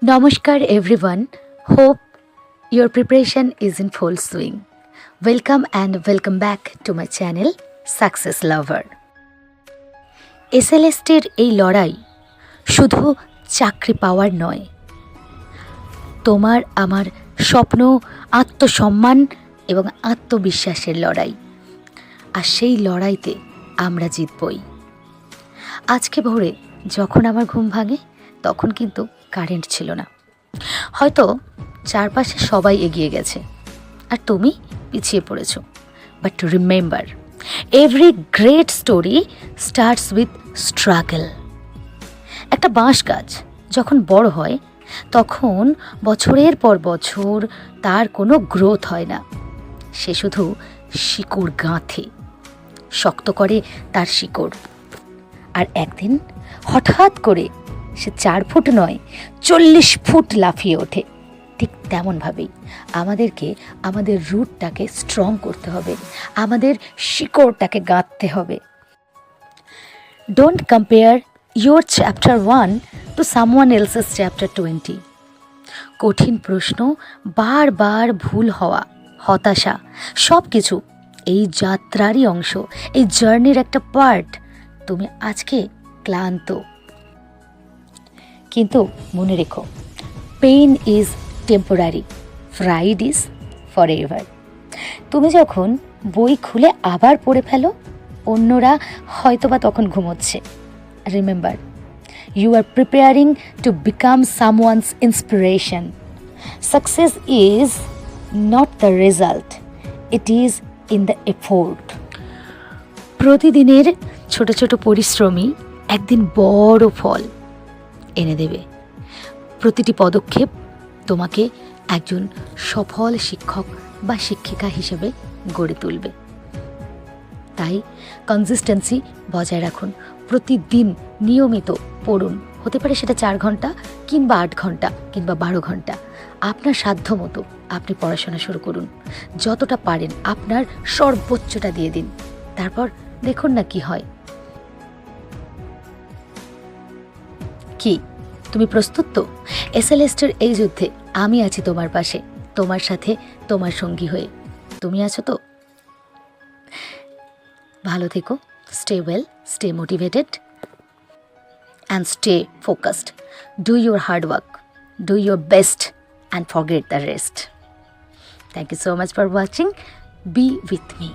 Namaskar everyone. Hope your preparation is in full swing. Welcome back to my channel Success Lover. এসএলএসটির এই লড়াই শুধু চাকরি পাওয়ার নয়, তোমার আমার স্বপ্ন, আত্মসম্মান এবং আত্মবিশ্বাসের লড়াই। আর সেই লড়াইতে আমরা জিতবই। আজকে ভোরে যখন আমার ঘুম ভাঙে তখন কিন্তু কারেন্ট ছিল না। হয়তো চারপাশে সবাই এগিয়ে গেছে আর তুমি পিছিয়ে পড়েছো। But remember, every great story starts with struggle. একটা বাঁশ গাছ যখন বড় হয় তখন বছরের পর বছর তার কোনো গ্রোথ হয় না। সে শুধু শিকড় গাঁথে, শক্ত করে তার শিকড়। আর একদিন হঠাৎ করে সে 4 ফুট নয় 40 ফুট লাফিয়ে ওঠে। ঠিক তেমনভাবেই আমাদেরকে আমাদের রুটটাকে স্ট্রং করতে হবে, আমাদের শিকড়টাকে গাঁথতে হবে। Don't compare your chapter 1 to someone else's chapter 20। কঠিন প্রশ্ন, বারবার ভুল হওয়া, হতাশা, সব কিছু এই যাত্রারই অংশ, এই জার্নির একটা পার্ট। তুমি আজকে ক্লান্ত, কিন্তু মনে রেখো, pain is temporary, pride is for ever. তুমি যখন বই খুলে আবার পড়ে ফেলো, অন্যরা হয়তোবা তখন ঘুমোচ্ছে। Remember, you are preparing to become someone's inspiration. Success is not the result, it is in the effort. প্রতিদিনের ছোট ছোট পরিশ্রমই একদিন বড় ফল এনে দেবে। প্রতিটি পদক্ষেপ তোমাকে একজন সফল শিক্ষক বা শিক্ষিকা হিসেবে গড়ে তুলবে। তাই কনসিস্টেন্সি বজায় রাখুন। প্রতিদিন নিয়মিত পড়ুন। হতে পারে সেটা 4 ঘন্টা কিংবা 8 ঘন্টা কিংবা 12 ঘন্টা। আপনার সাধ্য মতো আপনি পড়াশোনা শুরু করুন। যতটা পারেন আপনার সর্বোচ্চটা দিয়ে দিন। তারপর দেখুন না কি হয়। কি তুমি প্রস্তুত তো? এসএলএসটির এই যুদ্ধে আমি আছি তোমার পাশে, তোমার সাথে, তোমার সঙ্গী হয়ে। তুমি আছো তো? ভালো থেকো, stay well, stay motivated and stay focused. Do your hard work, do your best and forget the rest. Thank you so much for watching. Be with me.